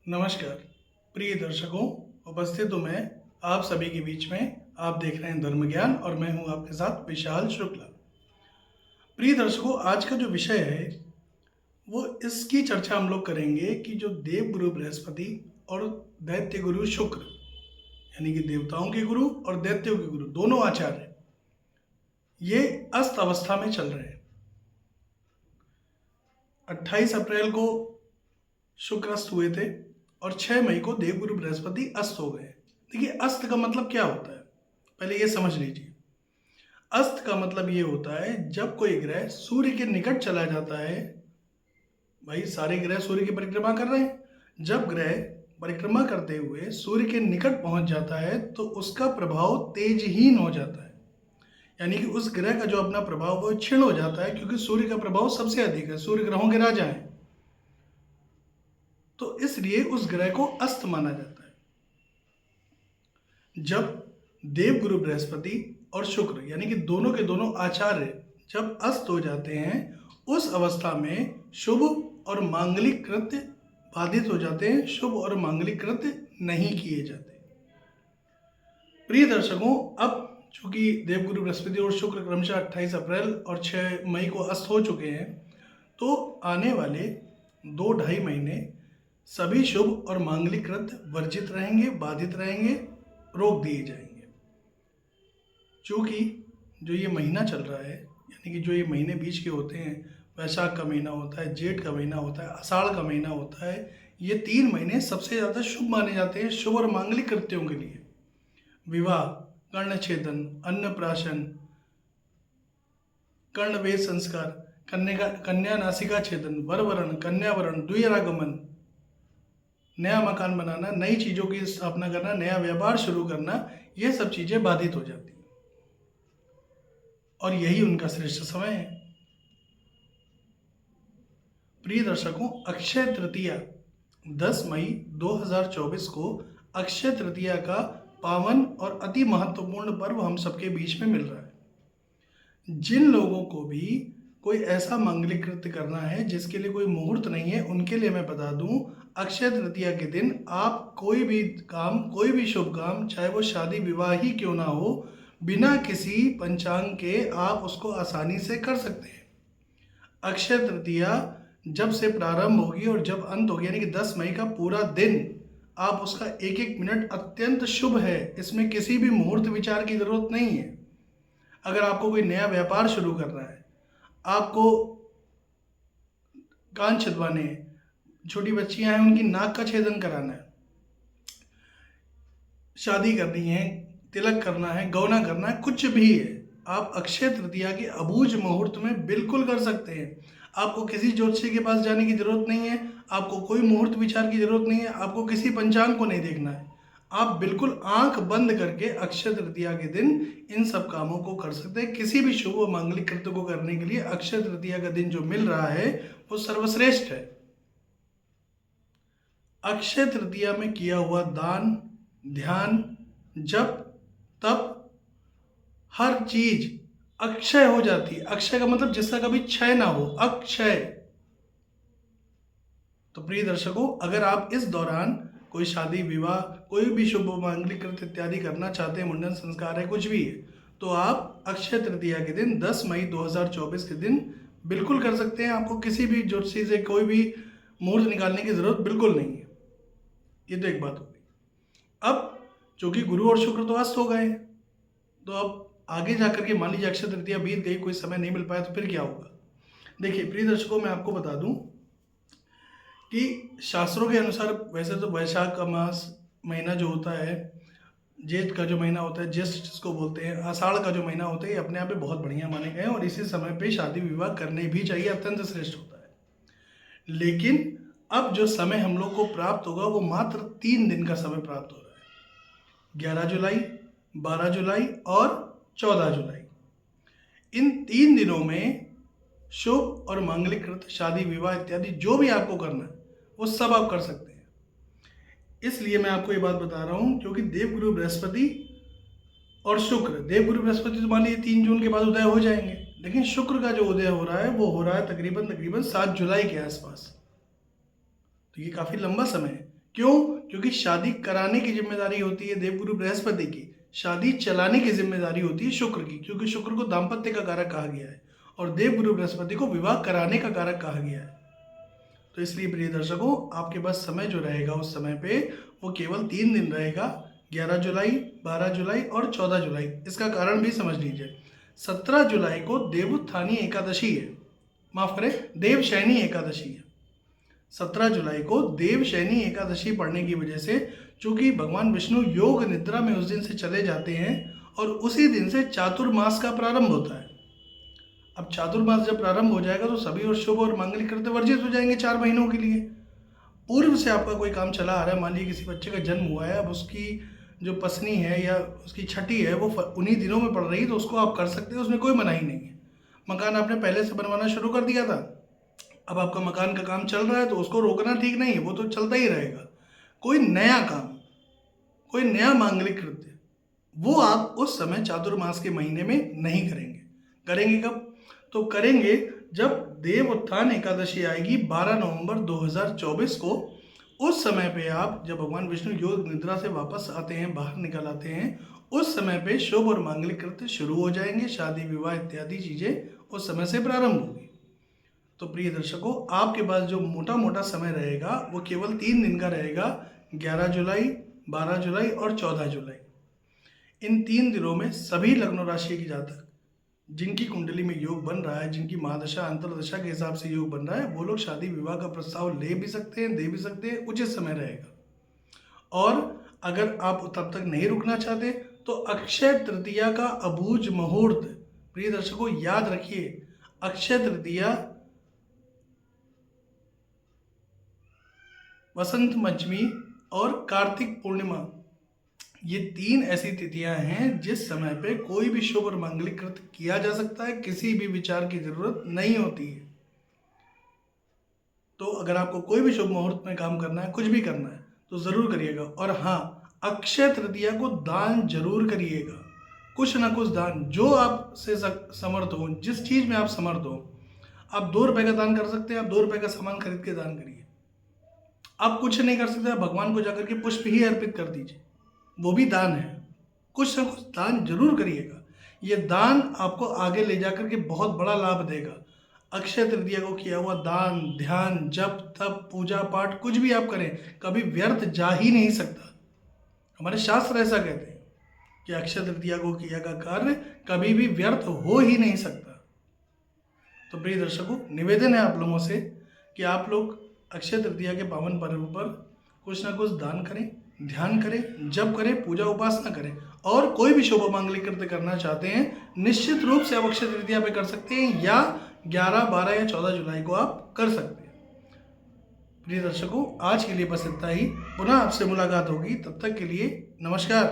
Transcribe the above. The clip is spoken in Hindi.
नमस्कार प्रिय दर्शकों, उपस्थित हूँ मैं आप सभी के बीच में। आप देख रहे हैं धर्म ज्ञान और मैं हूँ आपके साथ विशाल शुक्ला। प्रिय दर्शकों, आज का जो विषय है वो इसकी चर्चा हम लोग करेंगे कि जो देव गुरु बृहस्पति और दैत्य गुरु शुक्र, यानी कि देवताओं के गुरु और दैत्यों के गुरु दोनों आचार्य ये अस्त अवस्था में चल रहे हैं। 28 अप्रैल को शुक्र अस्त हुए थे और 6 मई को देवगुरु बृहस्पति अस्त हो गए। देखिए, अस्त का मतलब क्या होता है, पहले ये समझ लीजिए। अस्त का मतलब ये होता है जब कोई ग्रह सूर्य के निकट चला जाता है। भाई, सारे ग्रह सूर्य की परिक्रमा कर रहे हैं। जब ग्रह परिक्रमा करते हुए सूर्य के निकट पहुंच जाता है तो उसका प्रभाव तेजहीन हो जाता है, यानी कि उस ग्रह का जो अपना प्रभाव वो क्षीण हो जाता है, क्योंकि सूर्य का प्रभाव सबसे अधिक है। सूर्य ग्रहों के राजा हैं, तो इसलिए उस ग्रह को अस्त माना जाता है। जब देवगुरु बृहस्पति और शुक्र, यानी कि दोनों के दोनों आचार्य जब अस्त हो जाते हैं, उस अवस्था में शुभ और मांगलिक कृत्य बाधित हो जाते हैं। शुभ और मांगलिक कृत्य नहीं किए जाते। प्रिय दर्शकों, अब चूंकि देवगुरु बृहस्पति और शुक्र क्रमशः 28 अप्रैल और 6 मई को अस्त हो चुके हैं, तो आने वाले 2-2.5 महीने सभी शुभ और मांगलिक कृत्य वर्जित रहेंगे, बाधित रहेंगे, रोक दिए जाएंगे। चूँकि जो ये महीना चल रहा है, यानी कि जो ये महीने बीच के होते हैं, वैशाख का महीना होता है, जेठ का महीना होता है, आषाढ़ का महीना होता है, ये 3 महीने सबसे ज़्यादा शुभ माने जाते हैं शुभ और मांगलिक कृत्यों के लिए। विवाह, कर्णछेदन, अन्नप्राशन, कर्णवेद संस्कार, कन्या नासिका छेदन, वरवरण, कन्यावरण, द्विरागमन, नया मकान बनाना, नई चीज़ों की स्थापना करना, नया व्यापार शुरू करना, ये सब चीज़ें बाधित हो जाती हैं। और यही उनका श्रेष्ठ समय है। प्रिय दर्शकों, अक्षय तृतीया 10 मई 2024 को अक्षय तृतीया का पावन और अति महत्वपूर्ण पर्व हम सबके बीच में मिल रहा है। जिन लोगों को भी कोई ऐसा मांगलिक कृत्य करना है जिसके लिए कोई मुहूर्त नहीं है, उनके लिए मैं बता दूं, अक्षय तृतीया के दिन आप कोई भी काम, कोई भी शुभ काम, चाहे वो शादी विवाह ही क्यों ना हो, बिना किसी पंचांग के आप उसको आसानी से कर सकते हैं। अक्षय तृतीया जब से प्रारंभ होगी और जब अंत होगी, यानी कि 10 मई का पूरा दिन, आप उसका एक एक मिनट अत्यंत शुभ है। इसमें किसी भी मुहूर्त विचार की जरूरत नहीं है। अगर आपको कोई नया व्यापार शुरू करना है, आपको कान छिदवाने हैं, छोटी बच्चियां हैं उनकी नाक का छेदन कराना है, शादी करनी है, तिलक करना है, गौना करना है, कुछ भी है, आप अक्षय तृतीया के अबूझ मुहूर्त में बिल्कुल कर सकते हैं। आपको किसी ज्योतिषी के पास जाने की जरूरत नहीं है, आपको कोई मुहूर्त विचार की जरूरत नहीं है, आपको किसी पंचांग को नहीं देखना है। आप बिल्कुल आंख बंद करके अक्षय तृतीया के दिन इन सब कामों को कर सकते हैं। किसी भी शुभ और मांगलिक कृत्य को करने के लिए अक्षय तृतीया का दिन जो मिल रहा है वो सर्वश्रेष्ठ है। अक्षय तृतीया में किया हुआ दान, ध्यान, जप, तप, हर चीज अक्षय हो जाती है। अक्षय का मतलब जिसका कभी क्षय ना हो, अक्षय। तो प्रिय दर्शकों, अगर आप इस दौरान कोई शादी विवाह, कोई भी शुभ मांगलिक कृत्य इत्यादि करना चाहते हैं, मुंडन संस्कार है, कुछ भी है, तो आप अक्षय तृतीया के दिन 10 मई 2024 के दिन बिल्कुल कर सकते हैं। आपको किसी भी ज्योतिषी से कोई भी मुहूर्त निकालने की जरूरत बिल्कुल नहीं है। ये तो एक बात होगी। अब चूंकि गुरु और शुक्र तो अस्त हो गए, तो अब आगे जाकर के मान लीजिए अक्षय तृतीया बीत गई, कोई समय नहीं मिल पाया, तो फिर क्या होगा। देखिए प्रिय दर्शकों, मैं आपको बता दूं कि शास्त्रों के अनुसार वैसे तो वैशाख का मास महीना जो होता है, जेठ का जो महीना होता है, ज्येष्ठ जिसको बोलते हैं, आषाढ़ का जो महीना होता है, ये अपने आप में बहुत बढ़िया माने गए हैं और इसी समय पे शादी विवाह करने भी चाहिए, अत्यंत श्रेष्ठ होता है। लेकिन अब जो समय हम लोग को प्राप्त होगा वो मात्र 3 दिन का समय प्राप्त हो रहा है। 11 जुलाई, 12 जुलाई और 14 जुलाई। इन 3 दिनों में शुभ और मांगलिक कृत्य, शादी विवाह इत्यादि जो भी आपको करना है वो सब आप कर सकते हैं। इसलिए मैं आपको ये बात बता रहा हूं, क्योंकि देवगुरु बृहस्पति और शुक्र, देवगुरु बृहस्पति तो मान लीजिए 3 जून के बाद उदय हो जाएंगे, लेकिन शुक्र का जो उदय हो रहा है वो हो रहा है तकरीबन 7 जुलाई के आसपास। तो ये काफ़ी लंबा समय है, क्यों? क्योंकि शादी कराने की जिम्मेदारी होती है देवगुरु बृहस्पति की, शादी चलाने की जिम्मेदारी होती है शुक्र की, क्योंकि शुक्र को दाम्पत्य का कारक कहा गया है और देवगुरु बृहस्पति को विवाह कराने का कारक कहा गया है। तो इसलिए प्रिय दर्शकों, आपके पास समय जो रहेगा उस समय पे वो केवल 3 दिन रहेगा, 11 जुलाई, 12 जुलाई और 14 जुलाई। इसका कारण भी समझ लीजिए। 17 जुलाई को देवोत्थानी एकादशी है, माफ करें, देवशयनी एकादशी है। 17 जुलाई को देवशयनी एकादशी पढ़ने की वजह से, चूंकि भगवान विष्णु योग निद्रा में उस दिन से चले जाते हैं और उसी दिन से चातुर्मास का प्रारंभ होता है। अब चातुर्मास जब प्रारंभ हो जाएगा तो सभी और शुभ और मांगलिक कृत्य वर्जित हो जाएंगे 4 महीनों के लिए। पूर्व से आपका कोई काम चला आ रहा है, मान लीजिए किसी बच्चे का जन्म हुआ है, अब उसकी जो पसनी है या उसकी छठी है वो उन्हीं दिनों में पड़ रही है, तो उसको आप कर सकते हैं, उसमें कोई मनाही नहीं है। मकान आपने पहले से बनवाना शुरू कर दिया था, अब आपका मकान का काम चल रहा है तो उसको रोकना ठीक नहीं है, वो तो चलता ही रहेगा। कोई नया काम, कोई नया मांगलिक कृत्य, वो आप उस समय चातुर्मास के महीने में नहीं करेंगे। करेंगे कब? तो करेंगे जब देव उत्थान एकादशी आएगी 12 नवंबर 2024 को। उस समय पे आप, जब भगवान विष्णु योग निद्रा से वापस आते हैं, बाहर निकल आते हैं, उस समय पे शुभ और मांगलिक कृत्य शुरू हो जाएंगे, शादी विवाह इत्यादि चीजें उस समय से प्रारंभ होगी। तो प्रिय दर्शकों, आपके पास जो मोटा मोटा समय रहेगा वो केवल 3 दिन का रहेगा, 11 जुलाई, 12 जुलाई और 14 जुलाई। इन 3 दिनों में सभी लग्न राशि के जातक जिनकी कुंडली में योग बन रहा है, जिनकी महादशा अंतरदशा के हिसाब से योग बन रहा है, वो लोग शादी विवाह का प्रस्ताव ले भी सकते हैं, दे भी सकते हैं, उचित समय रहेगा। और अगर आप तब तक नहीं रुकना चाहते तो अक्षय तृतीया का अबूझ मुहूर्त, प्रिय दर्शकों याद रखिए, अक्षय तृतीया, वसंत पंचमी और कार्तिक पूर्णिमा, ये 3 ऐसी तिथियां हैं जिस समय पे कोई भी शुभ और मांगलिक कृत्य किया जा सकता है, किसी भी विचार की जरूरत नहीं होती है। तो अगर आपको कोई भी शुभ मुहूर्त में काम करना है, कुछ भी करना है, तो जरूर करिएगा। और हाँ, अक्षय तृतीया को दान जरूर करिएगा, कुछ ना कुछ दान, जो आपसे समर्थ हो, जिस चीज में आप समर्थ हो। आप 2 रुपए का दान कर सकते हैं, आप 2 रुपए का सामान खरीद के दान करिए। आप कुछ नहीं कर सकते, आप भगवान को जाकर के पुष्प ही अर्पित कर दीजिए, वो भी दान है। कुछ ना कुछ दान जरूर करिएगा, ये दान आपको आगे ले जाकर के बहुत बड़ा लाभ देगा। अक्षय तृतीया को किया हुआ दान, ध्यान, जप, तप, पूजा पाठ, कुछ भी आप करें, कभी व्यर्थ जा ही नहीं सकता। हमारे शास्त्र ऐसा कहते हैं कि अक्षय तृतीया को किया गया कार्य कभी भी व्यर्थ हो ही नहीं सकता। तो प्रिय दर्शकों, निवेदन है आप लोगों से कि आप लोग अक्षय तृतीया के पावन पर्व पर कुछ ना कुछ दान करें, ध्यान करें, जप करें, पूजा उपासना करें। और कोई भी शुभ मांगलिक कृत्य करना चाहते हैं, निश्चित रूप से आप अक्षय तृतीया पे कर सकते हैं, या 11, 12 या 14 जुलाई को आप कर सकते हैं। प्रिय दर्शकों, आज के लिए बस इतना ही। पुनः आपसे मुलाकात होगी, तब तक के लिए नमस्कार।